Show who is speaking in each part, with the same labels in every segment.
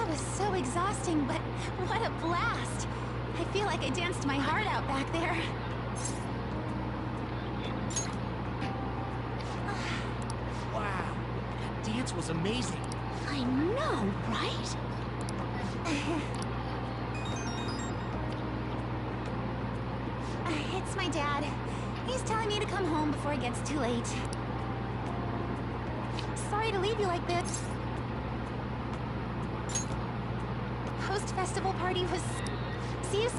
Speaker 1: That was so exhausting, but what a blast! I feel like I danced my heart out back there.
Speaker 2: Wow, that dance was amazing.
Speaker 1: I know, right? It's my dad. He's telling me to come home before it gets too late. Sorry to leave you like this. Post-festival party was... See you...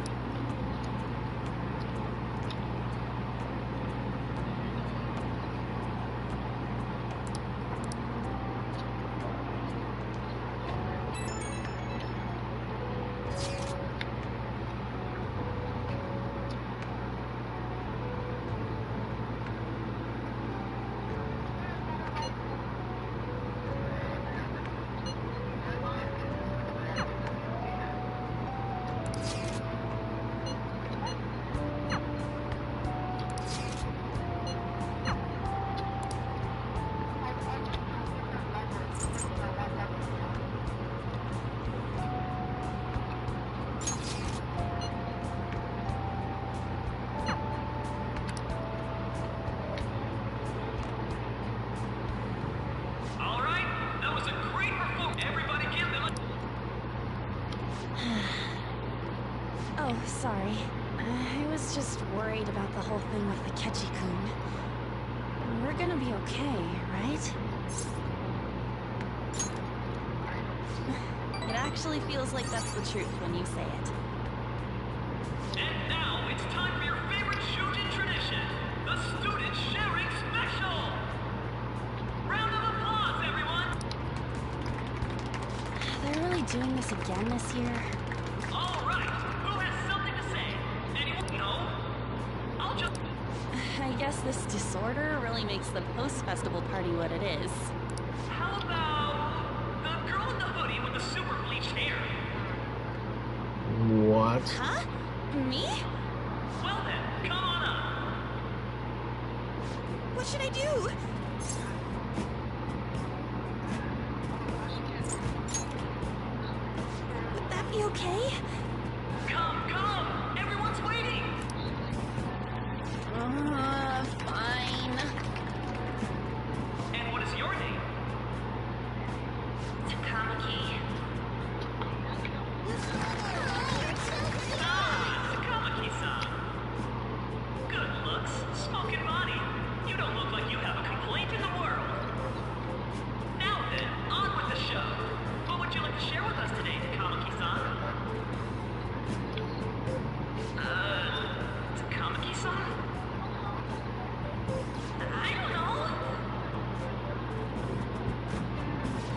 Speaker 1: Oh, sorry. I was just worried about the whole thing with the Ketchi-kun. We're gonna be okay, right? It actually feels like that's the truth when you say it.
Speaker 3: And now it's time for your favorite Shujin tradition, the Student Sharing Special! Round of applause, everyone!
Speaker 1: They're really doing this again this year?
Speaker 3: All right, who has something to say? Anyone? No? I'll just...
Speaker 1: I guess this disorder really makes the post-festival party what it is.
Speaker 3: How about the girl in the hoodie with the super bleached hair?
Speaker 4: What?
Speaker 1: Huh? Me?
Speaker 3: Well then, come on up.
Speaker 1: What should I do? Would that be okay?
Speaker 3: Come! Everyone's waiting!
Speaker 1: Fine.
Speaker 3: And what is your name?
Speaker 1: Takamaki.
Speaker 3: Takamaki-san. Good looks, smoking body. You don't look like you have a complaint in the world. Now then, on with the show. What would you like to share with us today, Takamaki-san? Takamaki-san? I don't know.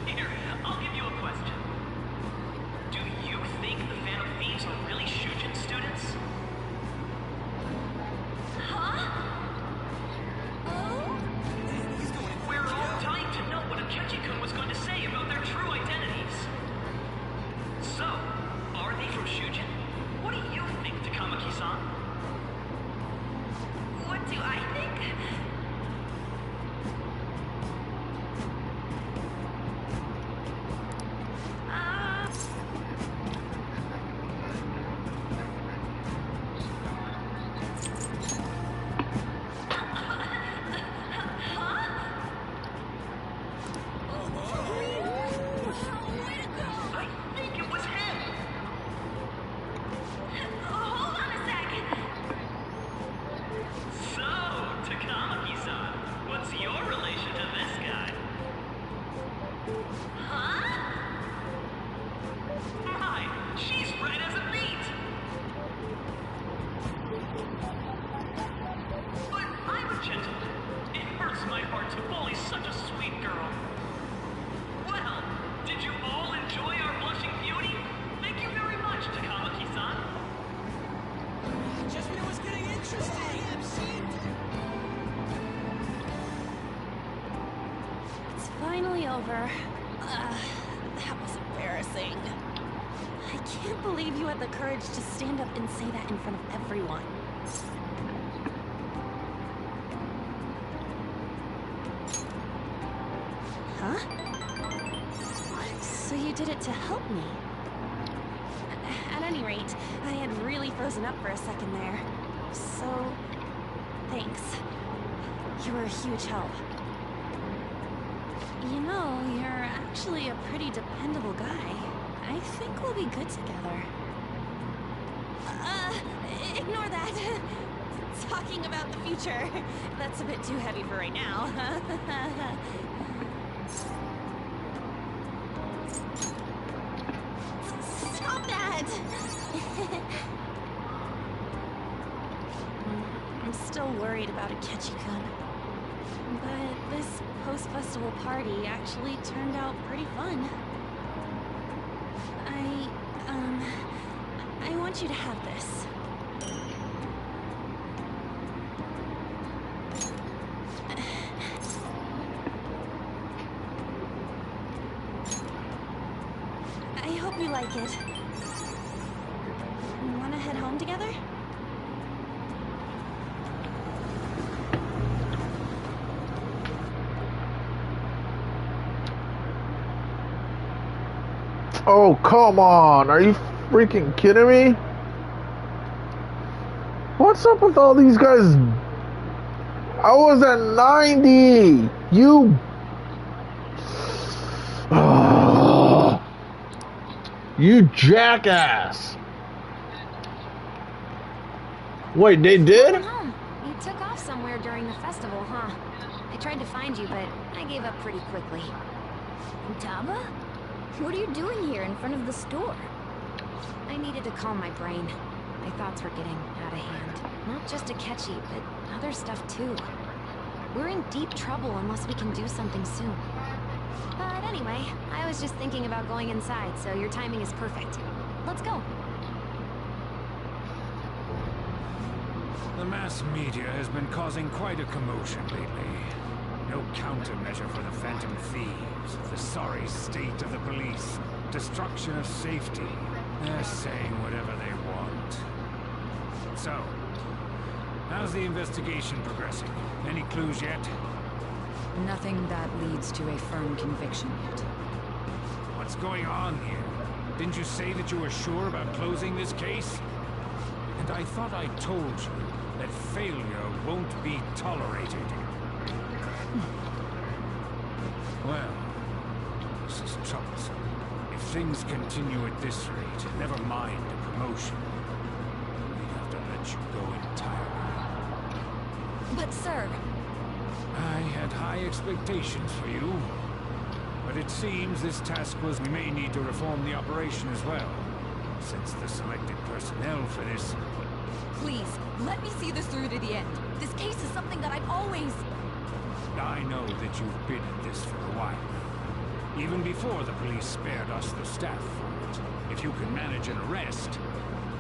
Speaker 3: Here, I'll give you a question. Do you think the Phantom Thieves are really Shujin students?
Speaker 1: Huh? Oh?
Speaker 3: We're all dying to know what Akechi-kun was going to say about their true identities. So, are they from Shujin? What do you think, Takamaki-san?
Speaker 1: What do I think?
Speaker 3: I think it was him!
Speaker 1: Hold on a second.
Speaker 3: So, Takamaki-san, what's your relation to this guy?
Speaker 1: Huh?
Speaker 3: My, she's red as a beet! But I'm a gentleman. It hurts my heart to bully such a sweet girl. Well, did you all enjoy our blushing beauty? Thank you very much, Takamaki-san.
Speaker 2: Just when it was getting interesting.
Speaker 1: It's finally over. That was embarrassing. I can't believe you had the courage to stand up and say that in front of everyone. Huh? What? So you did it to help me. At any rate, I had really frozen up for a second there. So, thanks. You were a huge help. You know, you're actually a pretty dependable guy. I think we'll be good together. Ignore that. Talking about the future. That's a bit too heavy for right now. Stop that! I'm still worried about Akechi-kun. But this post-festival party actually turned out pretty fun. I want you to have this. I hope you like it. Wanna head home together?
Speaker 4: Oh, come on. Are you freaking kidding me? What's up with all these guys? I was at 90. You... You jackass. Wait, they did?
Speaker 5: Welcome home. You took off somewhere during the festival, huh? I tried to find you, but I gave up pretty quickly.
Speaker 6: Taba? What are you doing here in front of the store?
Speaker 5: I needed to calm my brain. My thoughts were getting out of hand. Not just Akechi, but other stuff too. We're in deep trouble unless we can do something soon. But anyway, I was just thinking about going inside, so your timing is perfect. Let's go.
Speaker 7: The mass media has been causing quite a commotion lately. No countermeasure for the Phantom Thieves, the sorry state of the police, destruction of safety. They're saying whatever they want. So, how's the investigation progressing? Any clues yet?
Speaker 8: Nothing that leads to a firm conviction yet.
Speaker 7: What's going on here? Didn't you say that you were sure about closing this case? And I thought I told you that failure won't be tolerated. Well, this is troublesome. If things continue at this rate, never mind the promotion, we'd have to let you go entirely.
Speaker 8: But sir...
Speaker 7: I had high expectations for you, but it seems this task was we may need to reform the operation as well, since the selected personnel for this...
Speaker 8: Please, let me see this through to the end. This case is something that I've always...
Speaker 7: I know that you've been at this for a while now. Even before the police spared us the staff for it. If you can manage an arrest,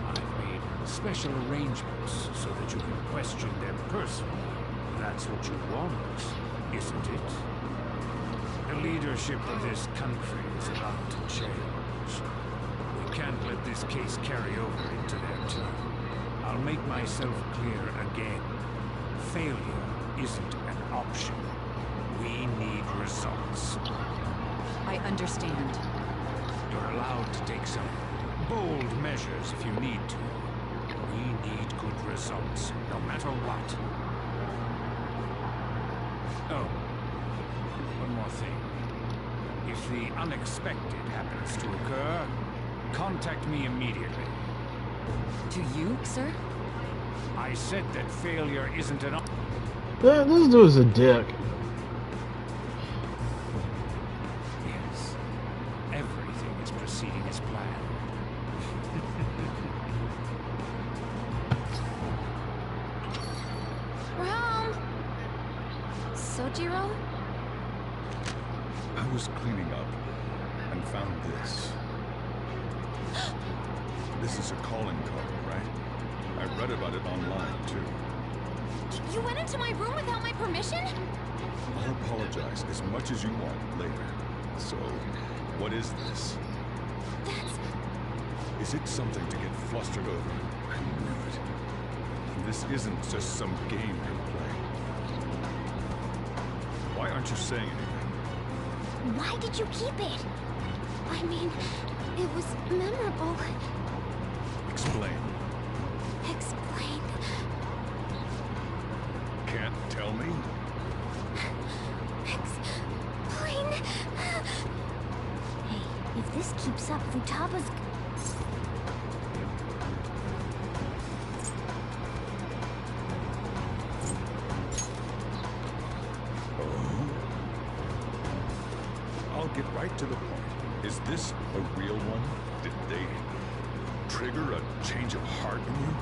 Speaker 7: I've made special arrangements so that you can question them personally. That's what you want, isn't it? The leadership of this country is about to change. We can't let this case carry over into their term. I'll make myself clear again. Failure isn't an option. We need results.
Speaker 8: I understand.
Speaker 7: You're allowed to take some bold measures if you need to. We need good results, no matter what. Oh, one more thing. If the unexpected happens to occur, contact me immediately.
Speaker 8: To you, sir?
Speaker 7: I said that failure isn't an option.
Speaker 4: Yeah, this dude's a dick.
Speaker 7: Yes, everything is proceeding as planned.
Speaker 5: We're home! Sojiro?
Speaker 9: I was cleaning up and found this. This is a calling card, right? I read about it online, too.
Speaker 5: You went into my room without my permission?
Speaker 9: I'll apologize as much as you want later. So, what is this?
Speaker 5: That's...
Speaker 9: Is it something to get flustered over? I knew it. This isn't just some game you're playing. Why aren't you saying anything?
Speaker 6: Why did you keep it? I mean, it was memorable.
Speaker 9: Explain.
Speaker 6: Explain.
Speaker 9: Can't tell me?
Speaker 6: Explain. Hey, if this keeps up, Futaba's...
Speaker 9: I'll get right to the point. Is this a real one? Did they trigger a change of heart in you?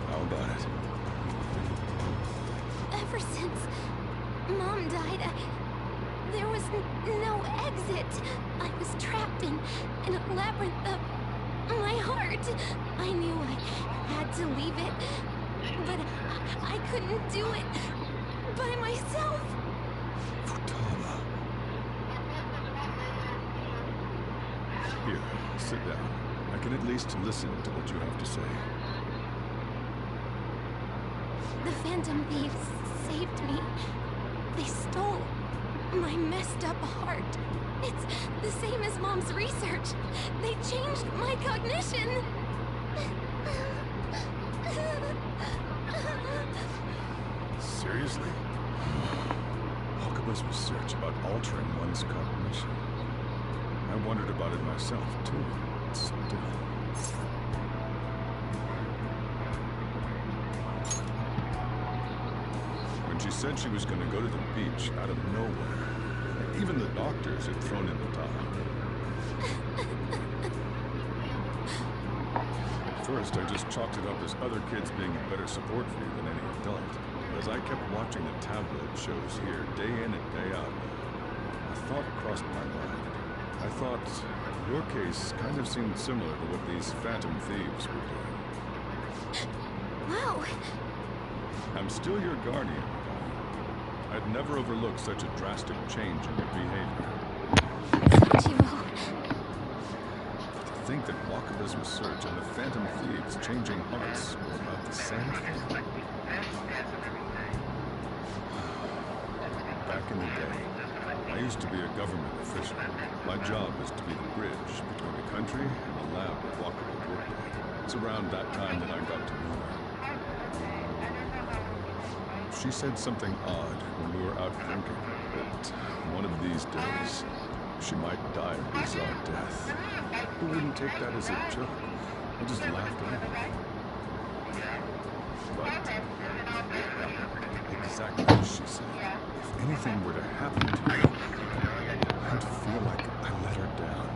Speaker 9: How about it?
Speaker 6: Ever since Mom died, there was no exit. I was trapped in a labyrinth of my heart. I knew I had to leave it, but I couldn't do it by myself.
Speaker 9: Futaba. Here, sit down. I can at least listen to what you have to say.
Speaker 6: The Phantom Thieves saved me. They stole my messed up heart. It's the same as Mom's research. They changed my cognition.
Speaker 9: Seriously? Wakaba's research about altering one's cognition. I wondered about it myself, too. Still. When she said she was going to go to the beach out of nowhere, even the doctors had thrown in the towel. At first, I just chalked it up as other kids being a better support for you than any adult. But as I kept watching the tabloid shows here, day in and day out, a thought crossed my mind. I thought your case kind of seemed similar to what these Phantom Thieves were doing.
Speaker 6: Wow.
Speaker 9: I'm still your guardian. I'd never overlook such a drastic change in your behavior.
Speaker 6: Sojiro.
Speaker 9: To think that Wakaba's research and the Phantom Thieves changing hearts were about the same thing. Back in the day, I used to be a government official. My job was to be the bridge between the country and the lab that Wakaba worked at. It's around that time that I got to know her. She said something odd when we were out drinking, that one of these days, she might die a bizarre death. Who wouldn't take that as a joke? I just laughed over it. But exactly as she said, if anything were to happen to you, I'd feel like I let her down.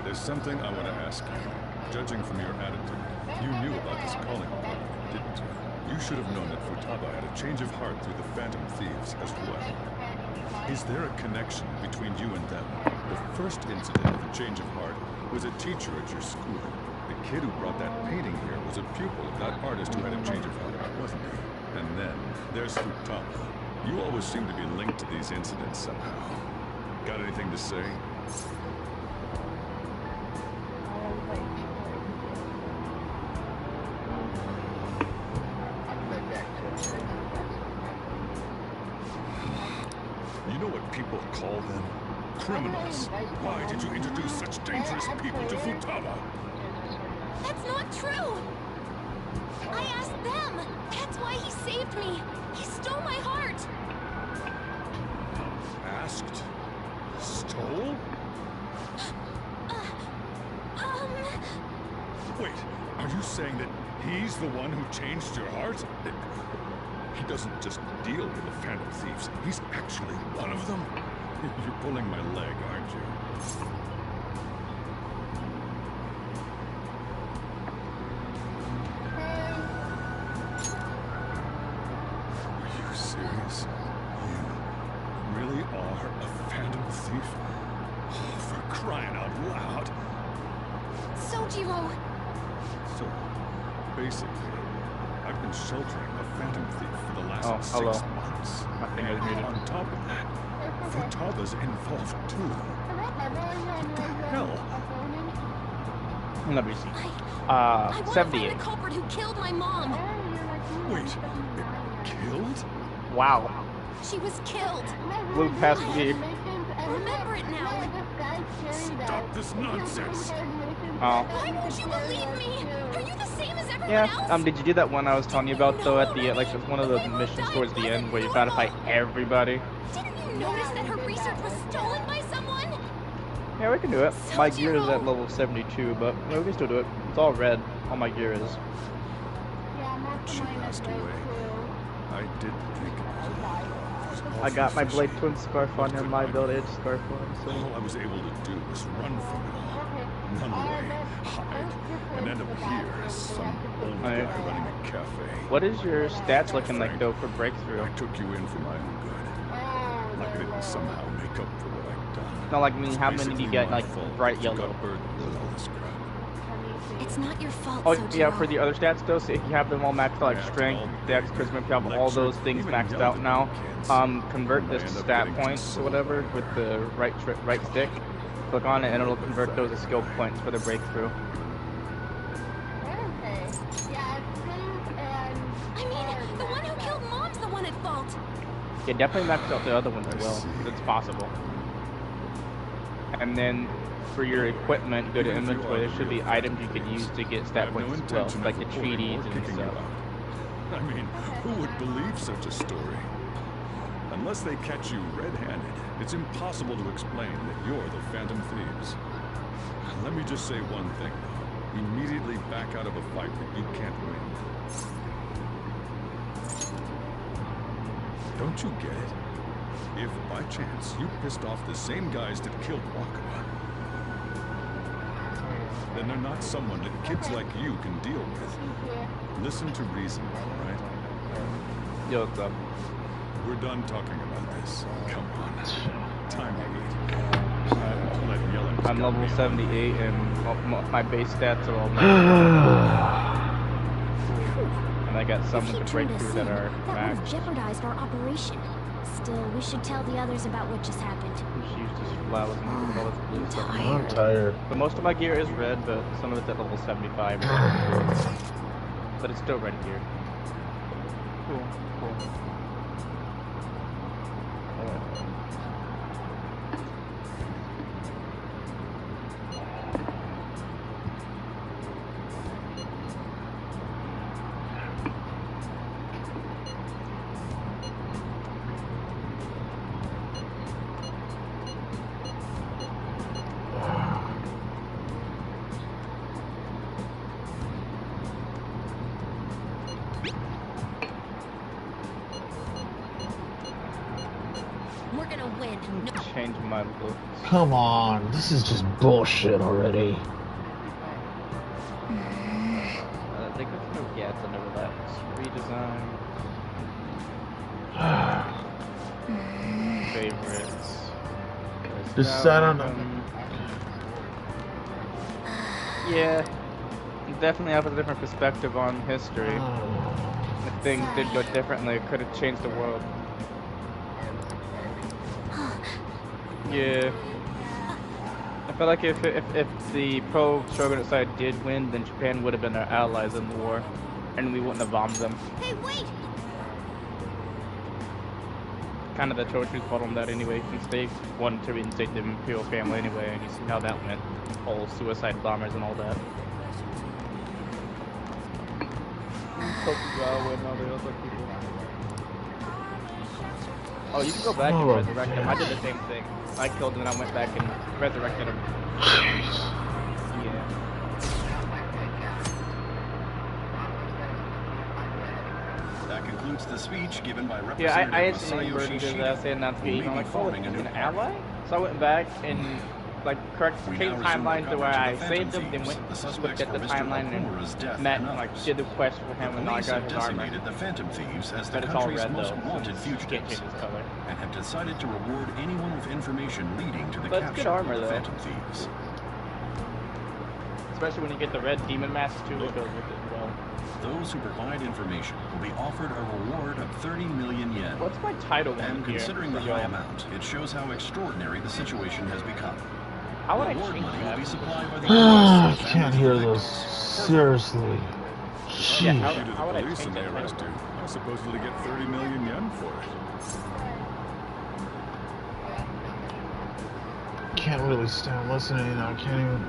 Speaker 9: There's something I want to ask you. Judging from your attitude, you knew about this calling appointment, didn't you? You should have known that Futaba had a change of heart through the Phantom Thieves as well. Is there a connection between you and them? The first incident of a change of heart was a teacher at your school. The kid who brought that painting here was a pupil of that artist who had a change of heart, wasn't he? And then there's Futaba. You always seem to be linked to these incidents somehow. Got anything to say? You know what people call them? Criminals. Why did you introduce such dangerous people to Futaba?
Speaker 6: That's not true! I asked them! That's why he saved me! He stole my heart!
Speaker 9: Asked? Stole? Wait, are you saying that he's the one who changed your heart? He doesn't just deal with the Phantom Thieves. He's actually one of them? You're pulling my leg, aren't you? Are you serious? You really are a Phantom Thief? Oh, for crying out loud!
Speaker 6: Sojiro!
Speaker 9: So, basically, I've been sheltering a Phantom Thief for the last 6 months. And on top of that, Futaba's involved too. What the hell?
Speaker 10: Let me see.
Speaker 6: I want to
Speaker 10: 78.
Speaker 6: find the culprit who killed my mom.
Speaker 9: Wait, killed?
Speaker 10: Wow.
Speaker 6: She was killed.
Speaker 10: Blew past me.
Speaker 6: Remember it now.
Speaker 9: Stop this nonsense.
Speaker 10: Oh.
Speaker 6: Why won't you believe me? Are you the same as everyone
Speaker 10: Yeah.
Speaker 6: else?
Speaker 10: Did you do that one I was telling you about though at the like one of the missions towards the end where you gotta fight everybody?
Speaker 6: Didn't you notice that her research was stolen by someone?
Speaker 10: Yeah, we can do it. My gear is at level 72, but we can still do it. It's all red. All my gear is.
Speaker 9: She passed away. I did think it was
Speaker 10: I got my Blade Twin scarf on and my Build Edge scarf on, so.
Speaker 9: all I was able to do was run from it all. Run away, hide, and end up here as some old guy running a cafe.
Speaker 10: What is your stats looking like though for breakthrough?
Speaker 9: I took you in for my own good. Like I didn't somehow make up for what I'd done.
Speaker 10: No, like I mean, how many do you get like bright yellow?
Speaker 9: All this crap.
Speaker 6: It's not your fault,
Speaker 10: Oh
Speaker 6: Sojiro.
Speaker 10: yeah, for the other stats though, so if you have them all maxed out, like strength, dex, charisma, if you have all those things maxed out now, convert this stat points or whatever with the right stick. Click on it and it'll convert those to skill points for the breakthrough.
Speaker 6: I mean, the one who killed Mom's the one at fault.
Speaker 10: Yeah, definitely max out the other ones as well, because it's possible. And then for your equipment, go to inventory. There should be items you could use to get stat points as well, like the treaties and stuff.
Speaker 9: I mean, who would believe such a story? Unless they catch you red-handed, it's impossible to explain that you're the Phantom Thieves. Let me just say one thing, though. Immediately back out of a fight that you can't win. Don't you get it? If, by chance, you pissed off the same guys that killed Wakaba, then they're not someone that kids like you can deal with. Listen to reason, all right?
Speaker 10: Yo, what's up?
Speaker 9: We're done talking about this. Come on. Time to eat. Don't let yelling
Speaker 10: I'm level 78 and my base stats are all and I got some with the breakthrough that are
Speaker 11: That would have
Speaker 10: maxed.
Speaker 11: jeopardized our operation. Still, we should tell the others about what just happened.
Speaker 10: She used to flowers and all this blue stuff.
Speaker 4: I'm tired.
Speaker 10: But most of my gear is red, but some of it's at level 75. But it's still red gear. Cool, cool.
Speaker 6: We're gonna win. No.
Speaker 10: Change my look.
Speaker 4: Come on, this is just bullshit already.
Speaker 10: I think it's no, yeah, it's another that. Redesign. Favorites.
Speaker 4: Just sat on
Speaker 10: Yeah, definitely have a different perspective on history. If things did go differently, it could have changed the world. Yeah. I feel like if the pro-Shogunate side did win, then Japan would have been our allies in the war, and we wouldn't have bombed them.
Speaker 6: Hey, wait!
Speaker 10: Kind of the Chochu's fault on that anyway, since they wanted to reinstate the imperial family anyway, and you see how that went. Whole suicide bombers and all that. Tokugawa and all the other people. Oh, you can go back and resurrect them. I did the same thing. I killed them and I went back and resurrected them. Yeah.
Speaker 12: That concludes the speech given by
Speaker 10: Yeah,
Speaker 12: Representative
Speaker 10: I instantly
Speaker 12: Masayoshi
Speaker 10: burned his
Speaker 12: Shida,
Speaker 10: ass in not to
Speaker 12: who
Speaker 10: be
Speaker 12: may
Speaker 10: I'm
Speaker 12: be
Speaker 10: like, oh,
Speaker 12: forming a
Speaker 10: he's
Speaker 12: new
Speaker 10: an
Speaker 12: party.
Speaker 10: ally? So I went back and like changed
Speaker 12: resume
Speaker 10: timeline
Speaker 12: our
Speaker 10: to where I
Speaker 12: coverage of the
Speaker 10: saved
Speaker 12: Phantom
Speaker 10: him, then
Speaker 12: Thieves.
Speaker 10: went
Speaker 12: The
Speaker 10: looked
Speaker 12: suspects
Speaker 10: at the
Speaker 12: for Mr.
Speaker 10: timeline
Speaker 12: Okumura's
Speaker 10: and
Speaker 12: death
Speaker 10: met
Speaker 12: and
Speaker 10: and like
Speaker 12: others.
Speaker 10: did the quest for him and now I
Speaker 12: Police
Speaker 10: got
Speaker 12: have
Speaker 10: his armor.
Speaker 12: designated the Phantom Thieves as the
Speaker 10: But it's all
Speaker 12: country's
Speaker 10: red
Speaker 12: most
Speaker 10: though, so
Speaker 12: wanted
Speaker 10: you can't
Speaker 12: fugitives,
Speaker 10: change his color.
Speaker 12: and have decided to reward anyone with information leading to the
Speaker 10: But it's good
Speaker 12: capture
Speaker 10: armor,
Speaker 12: of the
Speaker 10: though.
Speaker 12: Phantom Thieves.
Speaker 10: Especially when you get the red demon mask too, it goes with it as well.
Speaker 12: Those who provide information will be offered a reward of 30 million yen.
Speaker 10: What's my title one
Speaker 12: And
Speaker 10: here?
Speaker 12: considering the
Speaker 10: for
Speaker 12: high
Speaker 10: y'all?
Speaker 12: amount, it shows how extraordinary the situation has become.
Speaker 10: How would I
Speaker 12: Reward
Speaker 10: change
Speaker 12: money will
Speaker 10: that?
Speaker 12: be supplied by the
Speaker 4: I
Speaker 12: US
Speaker 4: can't hear this. Seriously.
Speaker 10: Yeah,
Speaker 9: how would I change and they arrest you? I supposedly get 30 million yen for it.
Speaker 4: Can't really stand listening. I can't even.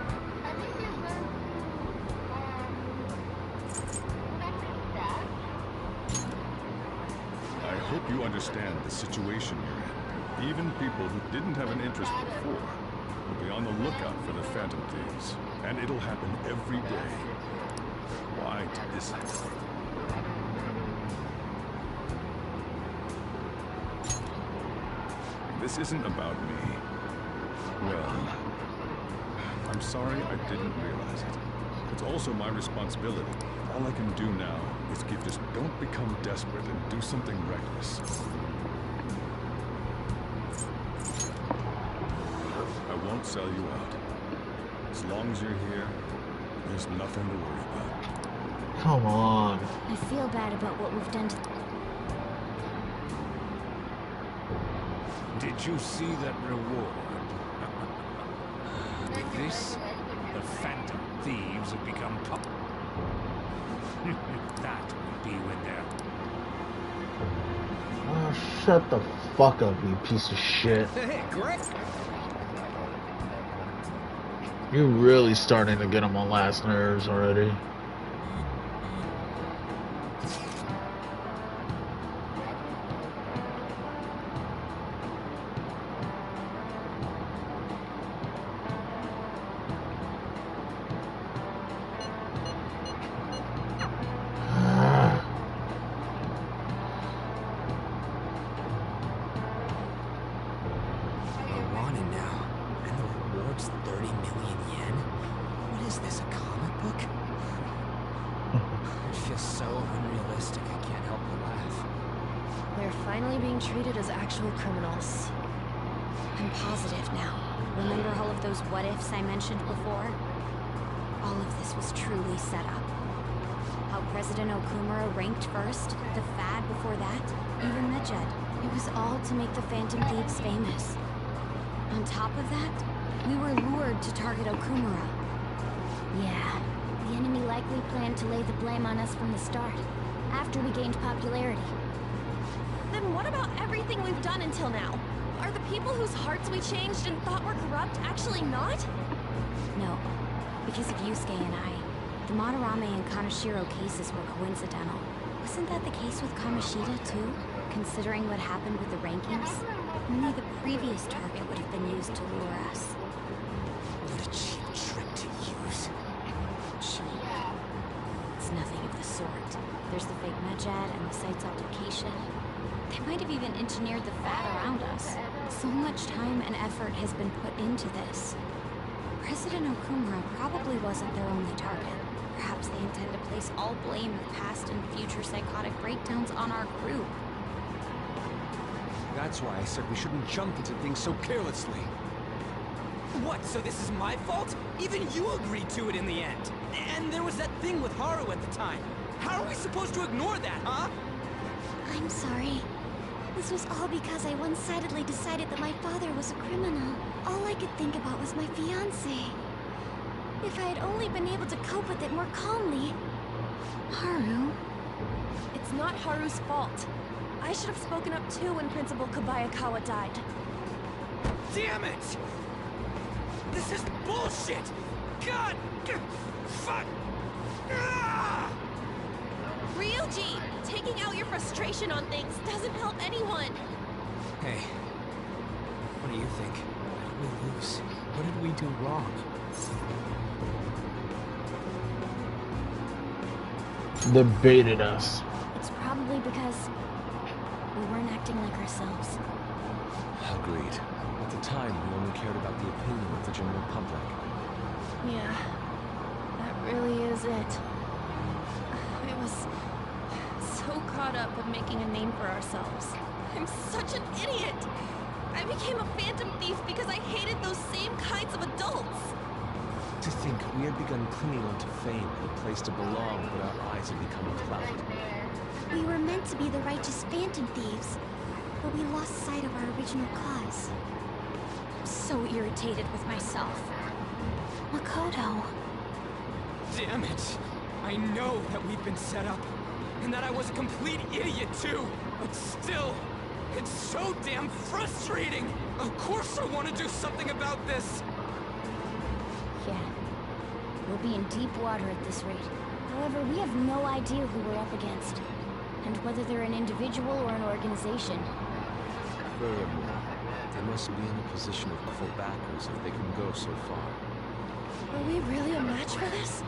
Speaker 9: I hope you understand the situation you're in. Even people who didn't have an interest before will be on the lookout for the Phantom Thieves. And it'll happen every day. Why did this happen? This isn't about me. Well, I'm sorry I didn't realize it. It's also my responsibility. All I can do now is just don't become desperate and do something reckless. I won't sell you out. As long as you're here, there's nothing to worry about.
Speaker 4: Come on.
Speaker 11: I feel bad about what we've done to...
Speaker 7: Did you see that reward? With this, the Phantom Thieves have become top. That will be when they're...
Speaker 4: Oh, shut the fuck up, you piece of shit.
Speaker 2: Hey, Greg!
Speaker 4: You're really starting to get on my last nerves already.
Speaker 5: I mentioned before, all of this was truly set up. How President Okumura ranked first, the Fad before that, even Medjed. It was all to make the Phantom Thieves famous. On top of that, we were lured to target Okumura.
Speaker 11: Yeah, the enemy likely planned to lay the blame on us from the start, after we gained popularity.
Speaker 1: Then what about everything we've done until now? Are the people whose hearts we changed and thought were corrupt actually not?
Speaker 5: No, because of Yusuke and I. The Madarame and Kaneshiro cases were coincidental. Wasn't that the case with Kamoshida, too? Considering what happened with the rankings? Only the previous target would have been used to lure us.
Speaker 2: What a cheap trick to use.
Speaker 5: Cheap? It's nothing of the sort. There's the fake Medjed and the site's altercation. They might have even engineered the Fad around us. So much time and effort has been put into this. President Okumura probably wasn't their only target. Perhaps they intend to place all blame of past and future psychotic breakdowns on our group.
Speaker 2: That's why I said we shouldn't jump into things so carelessly. What, so this is my fault? Even you agreed to it in the end. And there was that thing with Haru at the time. How are we supposed to ignore that, huh?
Speaker 11: I'm sorry. This was all because I one-sidedly decided that my father was a criminal. All I could think about was my fiancé. If I had only been able to cope with it more calmly...
Speaker 1: Haru? It's not Haru's fault. I should have spoken up too when Principal Kobayakawa died.
Speaker 2: Damn it! This is bullshit! God! Fuck! Ah!
Speaker 1: Ryuji! Taking out your frustration on things doesn't help anyone!
Speaker 2: Hey, what do you think? How did we lose? What did we do wrong?
Speaker 4: They baited us.
Speaker 11: It's probably because we weren't acting like ourselves.
Speaker 2: Agreed. At the time, we only cared about the opinion of the general public.
Speaker 1: Yeah, that really is it. I was so caught up in making a name for ourselves. I'm such an idiot! I became a phantom thief because I hated those same kinds of adults!
Speaker 2: To think we had begun clinging onto fame and a place to belong, but our eyes had become a cloud.
Speaker 11: We were meant to be the righteous phantom thieves, but we lost sight of our original cause.
Speaker 5: I'm so irritated with myself.
Speaker 11: Makoto.
Speaker 2: Damn it! I know that we've been set up, and that I was a complete idiot too, but still, it's so damn frustrating! Of course I want to do something about this!
Speaker 11: Yeah. We'll be in deep water at this rate. However, we have no idea who we're up against, and whether they're an individual or an organization.
Speaker 13: Furthermore, they must be in a position of full backers if they can go so far.
Speaker 1: Are we really a match for this?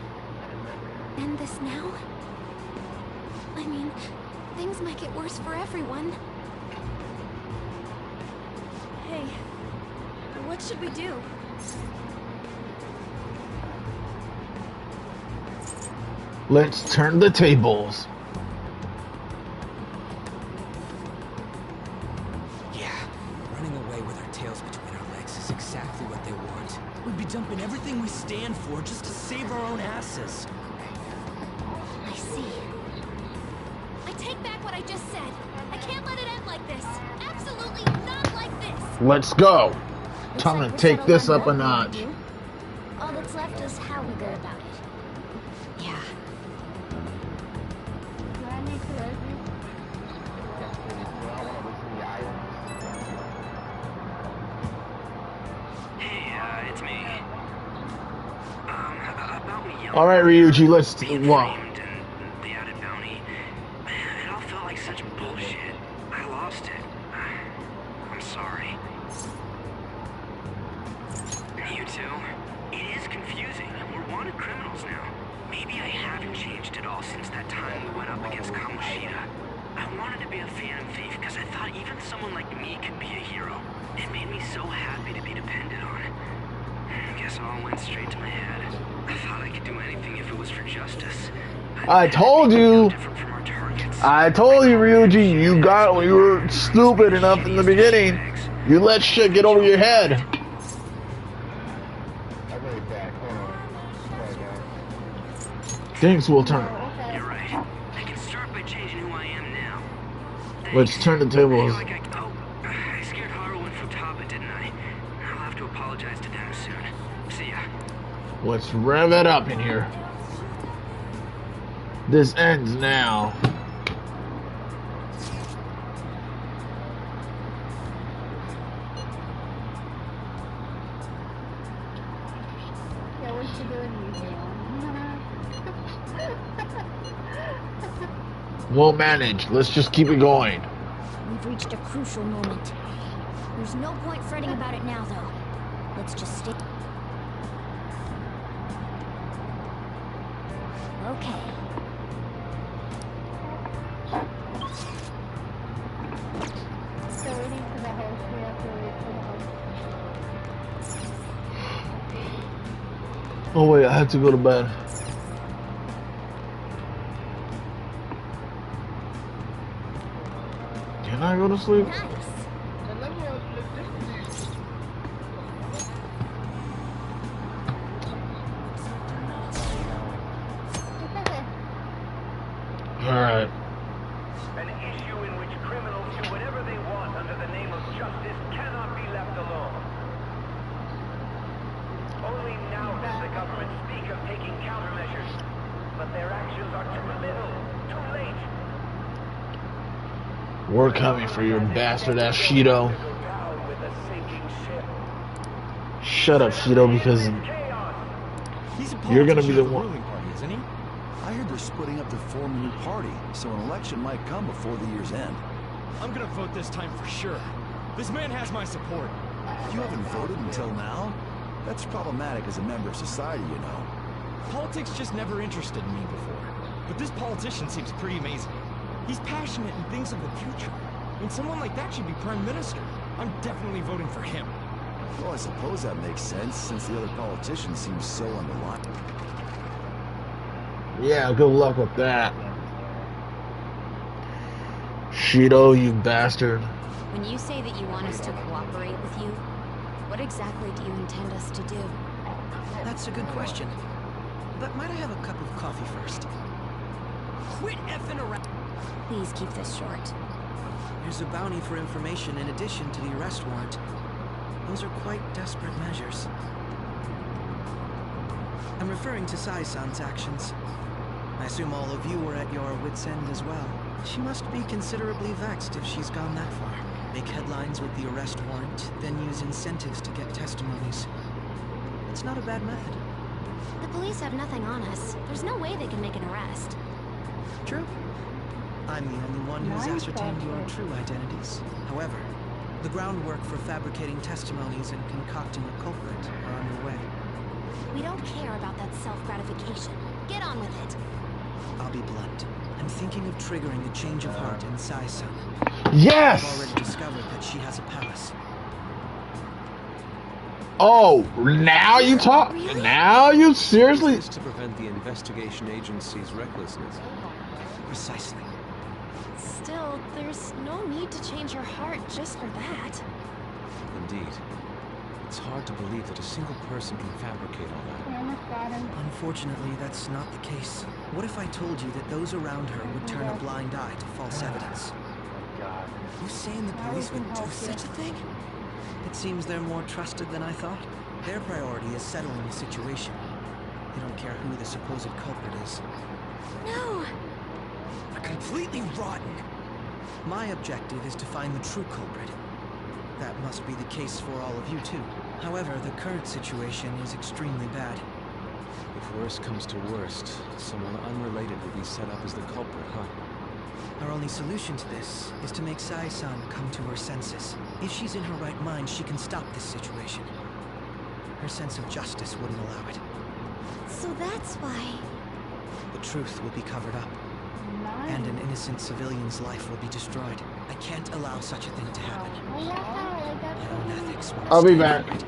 Speaker 11: End this now? I mean, things might get worse for everyone.
Speaker 1: Hey, what should we do?
Speaker 4: Let's turn the tables.
Speaker 2: Yeah, running away with our tails between our legs is exactly what they want. We'd be dumping everything we stand for just to save our own asses.
Speaker 11: I see.
Speaker 6: I take back what I just said. I can't let it end like this. Absolutely not like this.
Speaker 4: Let's go. Time to take this up a notch.
Speaker 11: All that's left is how we go about it.
Speaker 5: Yeah.
Speaker 3: Hey, it's me. About me yelling.
Speaker 4: All right, Ryuji, let's
Speaker 3: being
Speaker 4: wow.
Speaker 3: framed and the added bounty. Man, it all felt like such bullshit. I lost it. I'm sorry. You too? It is confusing. We're wanted criminals now. Maybe I haven't changed at all since that time we went up against Kamoshida. I wanted to be a phantom thief because I thought even someone like me could be a hero. It made me so happy to be depended on. I guess it all went straight to my head. I thought I could do anything if it was for justice.
Speaker 4: I told you. I told you, Ryuji, you were stupid enough in the beginning. You let shit get over your head. Things will turn.
Speaker 3: You're right. I can start by changing who I am now.
Speaker 4: Let's turn the tables.
Speaker 3: I scared Haru and Futaba, didn't I? I'll have to apologize to them soon. See ya.
Speaker 4: Let's rev it up in here. This ends now. We'll manage. Let's just keep it going.
Speaker 11: We've reached a crucial moment. There's no point fretting about it now, though. Let's just stay. Okay.
Speaker 4: Oh wait, I had to go to bed. Can I go to sleep? Alright.
Speaker 14: An issue in which criminals do whatever they want under the name of justice cannot be left alone. Only now does the government speak of taking countermeasures, but their actions are too little, too late.
Speaker 4: We're coming for your bastard ass Shido. Shut up, Shido, because you're gonna be the one.
Speaker 15: Isn't he? I heard they're splitting up to form a new party, so an election might come before the year's end.
Speaker 2: I'm gonna vote this time for sure. This man has my support.
Speaker 15: You haven't voted until now? That's problematic as a member of society, you know.
Speaker 2: Politics just never interested me before. But this politician seems pretty amazing. He's passionate and thinks of the future. And someone like that should be prime minister. I'm definitely voting for him.
Speaker 15: Well, I suppose that makes sense, since the other politician seems so underlined.
Speaker 4: Yeah, good luck with that. Shido, you bastard.
Speaker 5: When you say that you want us to cooperate with you, what exactly do you intend us to do?
Speaker 16: That's a good question. But might I have a cup of coffee first?
Speaker 2: Quit effing around.
Speaker 5: Please keep this short.
Speaker 16: There's a bounty for information in addition to the arrest warrant. Those are quite desperate measures. I'm referring to Sai-san's actions. I assume all of you were at your wits' end as well. She must be considerably vexed if she's gone that far. Make headlines with the arrest warrant, then use incentives to get testimonies. It's not a bad method.
Speaker 11: The police have nothing on us. There's no way they can make an arrest.
Speaker 16: True. I'm the only one who's ascertained your true identities. However, the groundwork for fabricating testimonies and concocting a culprit are underway.
Speaker 11: We don't care about that self-gratification. Get on with it.
Speaker 16: I'll be blunt. I'm thinking of triggering the change of heart in Sai-san.
Speaker 4: Yes!
Speaker 16: I've already discovered that she has a palace.
Speaker 4: Oh, now you talk? Really? Now you seriously?
Speaker 13: This is to prevent the investigation agency's recklessness.
Speaker 16: Precisely.
Speaker 1: Still, there's no need to change your heart just for that.
Speaker 13: Indeed. It's hard to believe that a single person can fabricate all that.
Speaker 16: Unfortunately, that's not the case. What if I told you that those around her would turn a blind eye to false evidence? You saying the police would do such a thing? It seems they're more trusted than I thought. Their priority is settling the situation. They don't care who the supposed culprit is.
Speaker 11: No!
Speaker 2: They're completely rotten.
Speaker 16: My objective is to find the true culprit. That must be the case for all of you too. However, the current situation is extremely bad.
Speaker 13: If worst comes to worst, someone unrelated will be set up as the culprit, huh?
Speaker 16: Our only solution to this is to make Sai-san come to her senses. If she's in her right mind, she can stop this situation. Her sense of justice wouldn't allow it.
Speaker 11: So that's why...
Speaker 16: The truth will be covered up. And an innocent civilian's life will be destroyed. I can't allow such a thing to happen. My own ethics won't
Speaker 4: I'll be
Speaker 16: stand
Speaker 4: back.
Speaker 16: for it.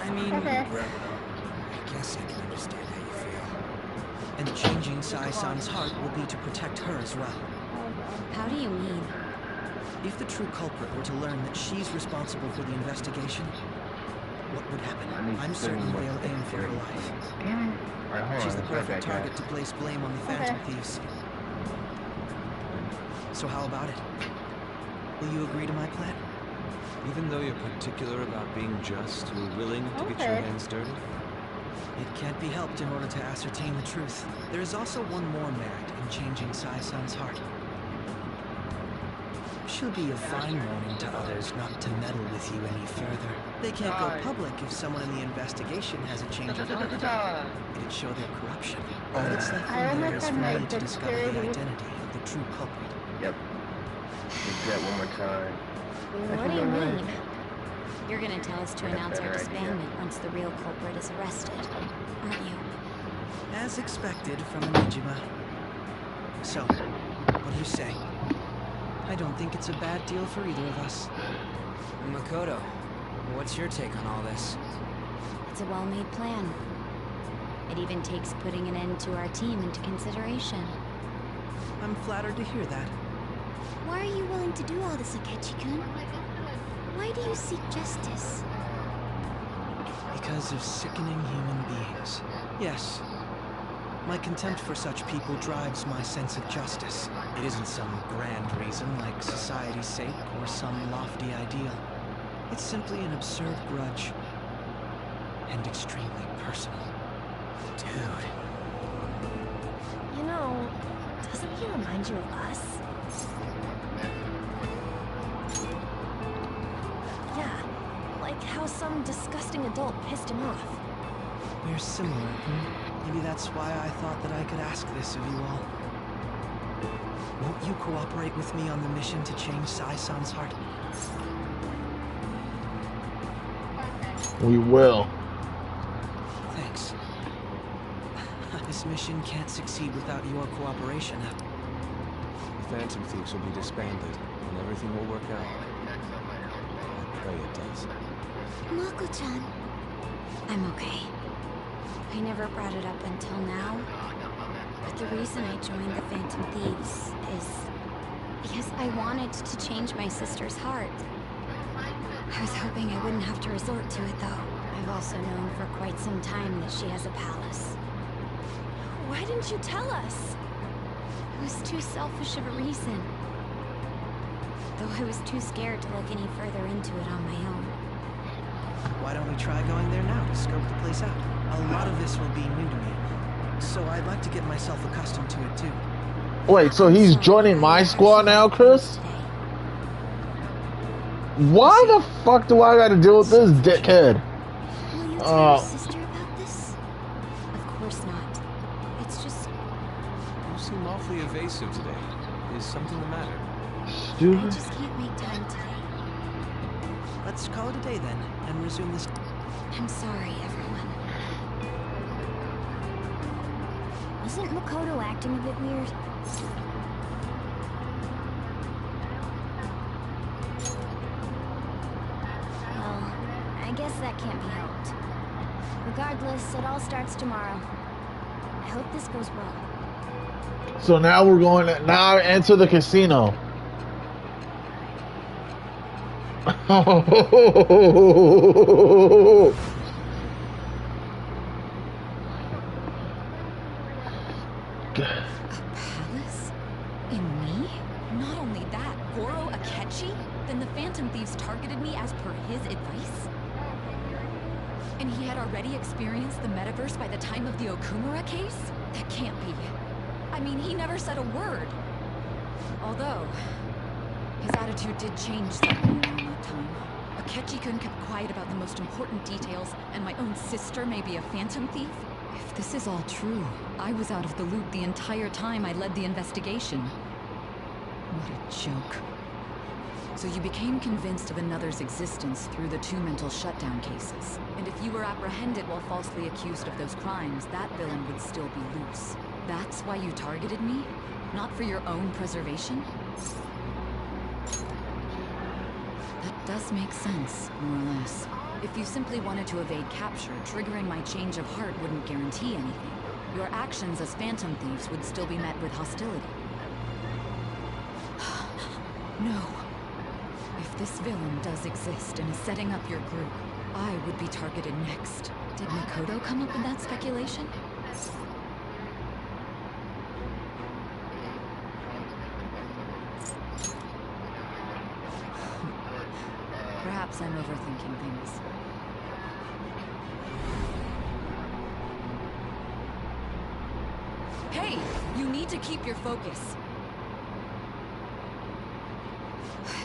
Speaker 16: I mean, I guess I can understand how you feel. And changing Sai-san's heart will be to protect her as well.
Speaker 5: How do you mean?
Speaker 16: If the true culprit were to learn that she's responsible for the investigation, what would happen? I'm certain they'll aim for her life. She's the perfect target to place blame on the Phantom Thieves. So how about it? Will you agree to my plan?
Speaker 13: Even though you're particular about being just, you're willing to get your hands dirty?
Speaker 16: It can't be helped in order to ascertain the truth. There is also one more merit in changing Sai-san's heart. She'll be a fine warning to others not to meddle with you any further. They can't go public if someone in the investigation has a change of heart. It'd show their corruption. All that's left from there is for me to discover the identity of the true culprit.
Speaker 17: Yep. Just that one more time.
Speaker 5: What do you mean? You're gonna tell us to announce our disbandment once the real culprit is arrested, aren't you?
Speaker 16: As expected from Nijima. So, what do you say? I don't think it's a bad deal for either of us.
Speaker 2: Makoto, what's your take on all this?
Speaker 5: It's a well-made plan. It even takes putting an end to our team into consideration.
Speaker 16: I'm flattered to hear that.
Speaker 11: Why are you willing to do all this, Akechi-kun? Why do you seek justice?
Speaker 16: Because of sickening human beings. Yes. My contempt for such people drives my sense of justice. It isn't some grand reason like society's sake or some lofty ideal. It's simply an absurd grudge. And extremely personal.
Speaker 1: Dude. You know, doesn't he remind you of us? Yeah, like how some disgusting adult pissed him off.
Speaker 16: We're similar, Maybe that's why I thought that I could ask this of you all. Won't you cooperate with me on the mission to change Sai-san's heart?
Speaker 4: We will.
Speaker 16: Thanks. This mission can't succeed without your cooperation.
Speaker 13: The Phantom Thieves will be disbanded, and everything will work out. I pray it does.
Speaker 11: Mako-chan.
Speaker 5: I'm okay. I never brought it up until now, but the reason I joined the Phantom Thieves is because I wanted to change my sister's heart. I was hoping I wouldn't have to resort to it, though. I've also known for quite some time that she has a palace.
Speaker 1: Why didn't you tell us?
Speaker 5: It was too selfish of a reason. Though I was too scared to look any further into it on my own.
Speaker 16: Why don't we try going there now to scope the place out? A lot of this will be new to me. so I'd like to get myself accustomed to it too.
Speaker 4: Wait, so he's joining my squad now, Chris? Why the fuck do I gotta deal with this dickhead?
Speaker 11: Will you tell your sister about this?
Speaker 8: Of course not. It's just...
Speaker 13: You seem awfully evasive today. Is something the matter?
Speaker 4: Stupid.
Speaker 11: I just can't make time today.
Speaker 16: Let's call it a day then, and resume this.
Speaker 5: I'm sorry, everyone.
Speaker 11: Wasn't Makoto acting a bit weird? Well, I guess that can't be helped. Regardless, it all starts tomorrow. I hope this goes well.
Speaker 4: So now we're going to now enter the casino.
Speaker 8: Palace? In me? Not only that, Goro Akechi? Then the Phantom Thieves targeted me as per his advice? And he had already experienced the metaverse by the time of the Okumura case? That can't be. I mean, he never said a word. Although, his attitude did change slightly around that time. Akechi couldn't keep quiet about the most important details, and my own sister may be a Phantom Thief? If this is all true, I was out of the loop the entire time I led the investigation. What a joke. So you became convinced of another's existence through the 2 mental shutdown cases. And if you were apprehended while falsely accused of those crimes, that villain would still be loose. That's why you targeted me? Not for your own preservation? That does make sense, more or less. If you simply wanted to evade capture, triggering my change of heart wouldn't guarantee anything. Your actions as Phantom Thieves would still be met with hostility. No. If this villain does exist and is setting up your group, I would be targeted next. Did Makoto come up with that speculation? Perhaps I'm overthinking things. Hey! You need to keep your focus.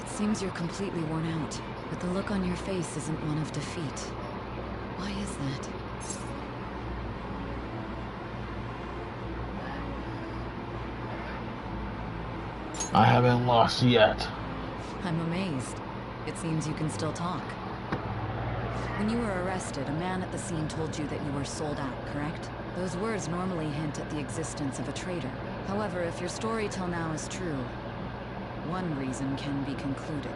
Speaker 8: It seems you're completely worn out, but the look on your face isn't one of defeat. Why is that?
Speaker 4: I haven't lost yet.
Speaker 8: I'm amazed. It seems you can still talk. When you were arrested, a man at the scene told you that you were sold out, correct? Those words normally hint at the existence of a traitor. However, if your story till now is true, one reason can be concluded.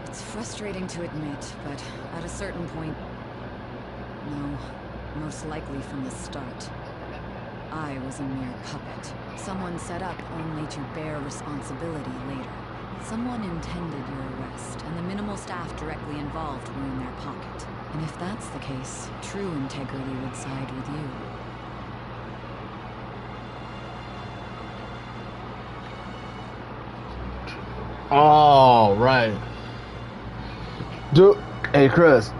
Speaker 8: It's frustrating to admit, but at a certain point... No, most likely from the start. I was a mere puppet. Someone set up only to bear responsibility later. Someone intended your arrest, and the minimal staff directly involved were in their pocket. And if that's the case, true integrity would side with you.
Speaker 4: Oh, right. Dude, hey Chris,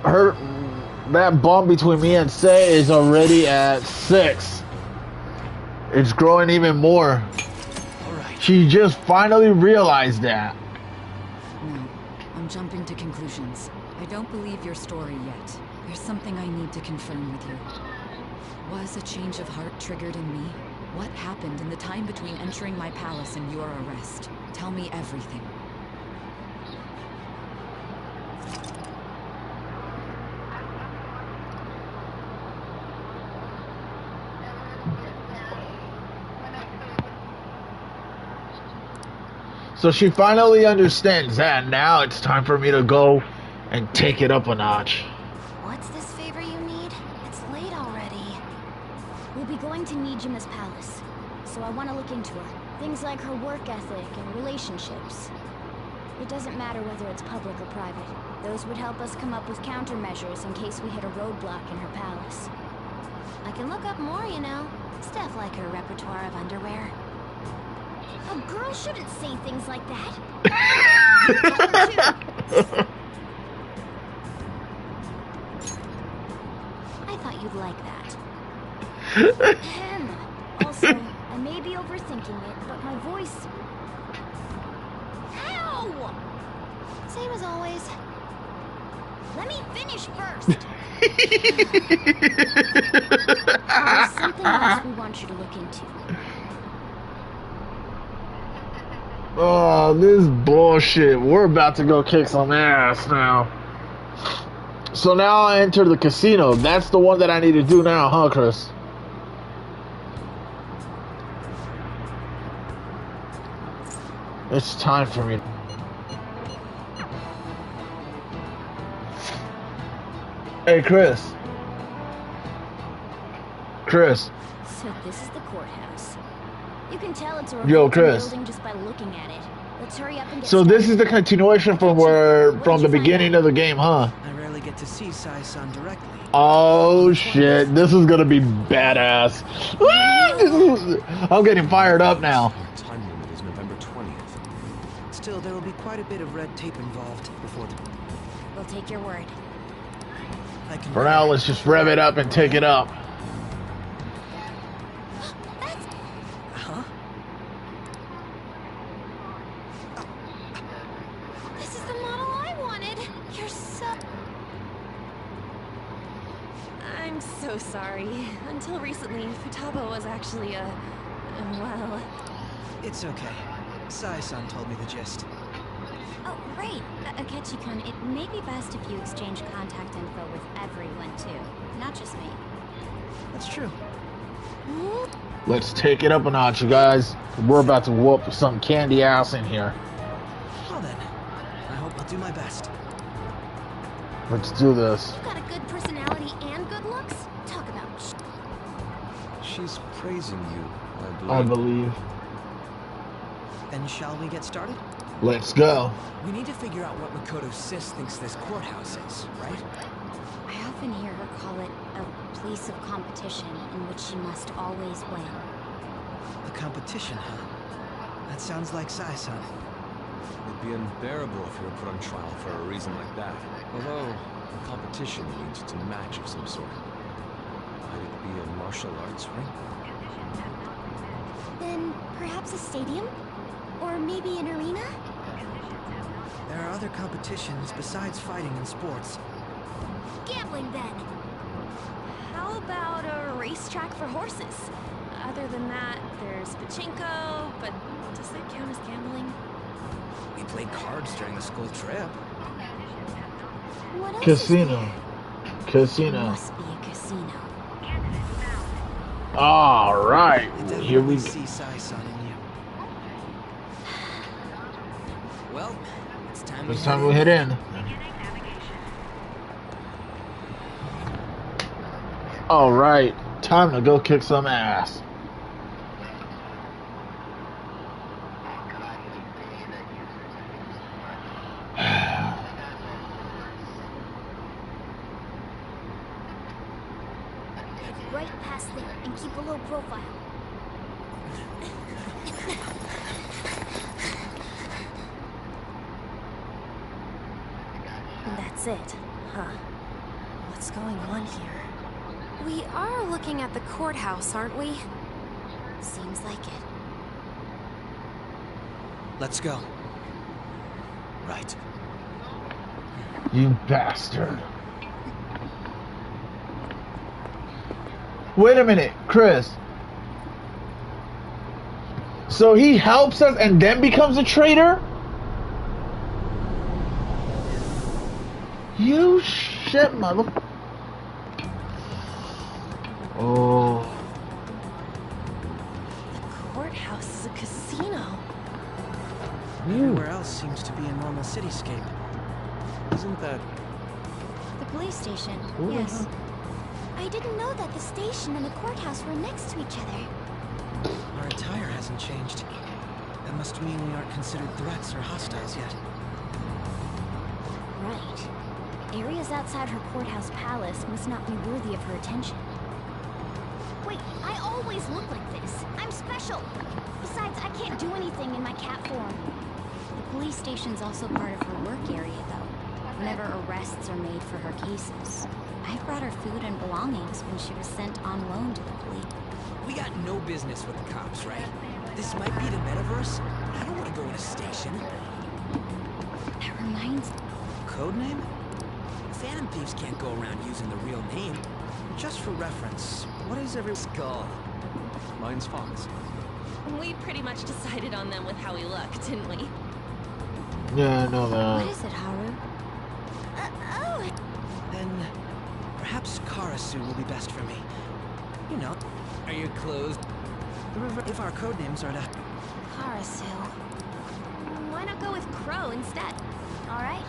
Speaker 4: that bump between me and Say is already at 6. It's growing even more. She just finally realized that.
Speaker 8: No, I'm jumping to conclusions. I don't believe your story yet. There's something I need to confirm with you. Was a change of heart triggered in me? What happened in the time between entering my palace and your arrest? Tell me everything.
Speaker 4: So she finally understands that. Now it's time for me to go and take it up a notch.
Speaker 11: What's this favor you need? It's late already. We'll be going to Nijima's palace, so I want to look into her. Things like her work ethic and relationships. It doesn't matter whether it's public or private. Those would help us come up with countermeasures in case we hit a roadblock in her palace. I can look up more, you know. Stuff like her repertoire of underwear. A girl shouldn't say things like that. I thought you'd like that. Also, I may be overthinking it, but my voice... Ow! Same as always. Let me finish first. There's something else we want you to look into.
Speaker 4: Oh, this bullshit. We're about to go kick some ass now. So now I enter the casino. That's the one that I need to do now, huh, Chris? It's time for me. Hey, Chris. Chris.
Speaker 11: So this is the courthouse. You can tell it's a
Speaker 4: Yo, Chris.
Speaker 11: building just by looking at it. Let's hurry up and get
Speaker 4: So this
Speaker 11: started.
Speaker 4: is the continuation from the beginning of the game, huh?
Speaker 16: I rarely get to see Sai-san directly.
Speaker 4: Oh shit, this is gonna be badass. I'm getting fired up now.
Speaker 13: Time limit is November 20th.
Speaker 16: Still, there will be quite a bit of red tape involved before the...
Speaker 11: We'll take your word.
Speaker 16: I can...
Speaker 4: For now, let's just rev it up and take it up.
Speaker 16: Huh?
Speaker 11: This is the model I wanted. You're so...
Speaker 1: I'm so sorry. Until recently, Futaba was actually well...
Speaker 16: It's okay. Sai-san told me the gist.
Speaker 11: Oh, right. Akechi-kun, it may be best if you exchange contact info with everyone, too. Not just me.
Speaker 16: That's true.
Speaker 4: Let's take it up a notch, you guys. We're about to whoop some candy ass in here.
Speaker 16: Well then, I hope I'll do my best.
Speaker 4: Let's do this.
Speaker 11: You got a good personality and good looks? Talk about
Speaker 13: She's praising you,
Speaker 4: I believe.
Speaker 16: Then shall we get started?
Speaker 4: Let's go.
Speaker 2: We need to figure out what Makoto Sis thinks this courthouse is, right?
Speaker 11: I often hear her call it a place of competition in which she must always win.
Speaker 16: A competition, huh? That sounds like Sai-san.
Speaker 13: It'd be unbearable if you were put on trial for a reason like that. Although, a competition means it's a match of some sort. Might it be a martial arts ring?
Speaker 11: Then perhaps a stadium? Or maybe an arena?
Speaker 16: There are other competitions besides fighting and sports.
Speaker 11: Gambling, then.
Speaker 1: How about a racetrack for horses? Other than that, there's pachinko, but does that count as gambling?
Speaker 2: We played cards during the school trip.
Speaker 11: What else
Speaker 4: Casino.
Speaker 11: There
Speaker 4: Casino.
Speaker 11: must be a casino.
Speaker 4: All right. Here we go.
Speaker 16: see Sai-san in you.
Speaker 2: Well, it's time
Speaker 4: It's time we head in. All right. Time to go kick some ass.
Speaker 11: Head right past there and keep a low profile.
Speaker 1: That's it, huh? What's going on here?
Speaker 5: We are looking at the courthouse, aren't we?
Speaker 11: Seems like it.
Speaker 16: Let's go.
Speaker 2: Right.
Speaker 4: You bastard. Wait a minute, Chris. So he helps us and then becomes a traitor? You shit, mother. Oh.
Speaker 1: The courthouse is a casino.
Speaker 16: Everywhere else seems to be a normal cityscape.
Speaker 13: Isn't that...
Speaker 11: The police station,
Speaker 4: Ooh.
Speaker 11: yes. I didn't know that the station and the courthouse were next to each other.
Speaker 16: Our attire hasn't changed. That must mean we aren't considered threats or hostiles yet.
Speaker 11: Right. Areas outside her courthouse palace must not be worthy of her attention. Wait, I always look like this. I'm special. Besides, I can't do anything in my cat form. The police station's also part of her work area, though. Whenever arrests are made for her cases. I brought her food and belongings when she was sent on loan to the police.
Speaker 2: We got no business with the cops, right? This might be the metaverse. I don't want to go in a station.
Speaker 11: That reminds...
Speaker 2: Codename? Phantom thieves can't go around using the real name.
Speaker 16: Just for reference, what is every...
Speaker 2: Skull. Mine's Fox.
Speaker 1: We pretty much decided on them with how we look, didn't we?
Speaker 4: Yeah, I know that.
Speaker 11: What is it, Haru? Oh!
Speaker 16: Then perhaps Karasu will be best for me. You know.
Speaker 2: Are you closed?
Speaker 16: If our code names are to...
Speaker 11: Karasu.
Speaker 6: Why not go with Crow instead? All right.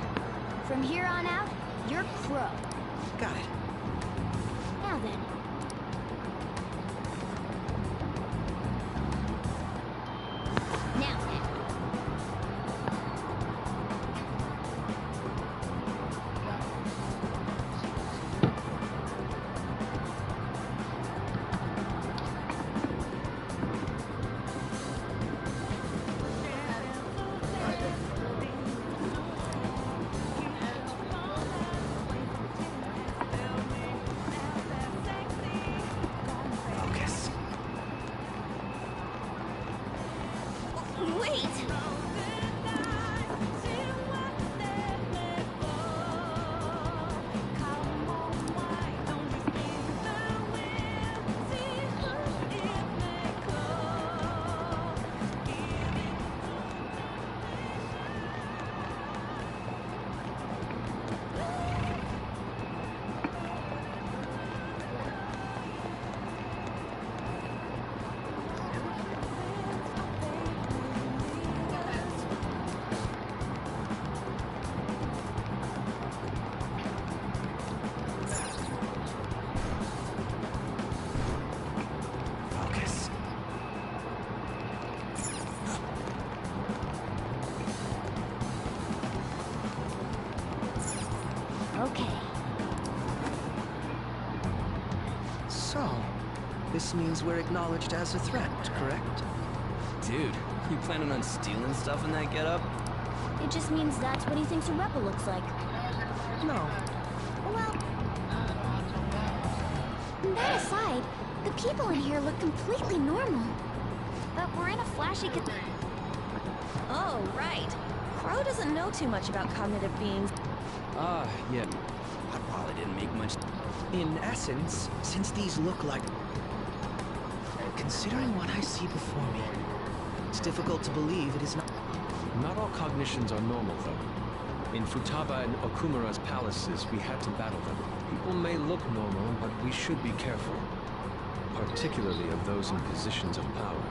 Speaker 6: From here on out, you're Crow.
Speaker 16: Got it.
Speaker 6: Now then. Now then.
Speaker 16: Focus.
Speaker 6: Wait!
Speaker 16: Focus.
Speaker 6: Okay.
Speaker 16: So, this means we're acknowledged as a threat, correct?
Speaker 2: Dude, you planning on stealing stuff in that getup?
Speaker 6: It just means that's what he thinks a rebel looks like.
Speaker 16: No.
Speaker 6: Well... That aside, the people in here look completely normal. But we're in a flashy...
Speaker 1: Oh, right. Crow doesn't know too much about cognitive beings.
Speaker 2: Ah, yeah. I probably didn't make much...
Speaker 16: In essence, since these look like... Considering what I see before me, it's difficult to believe it is not...
Speaker 13: Not all cognitions are normal, though. In Futaba and Okumura's palaces, we had to battle them. People may look normal, but we should be careful. Particularly of those in positions of power.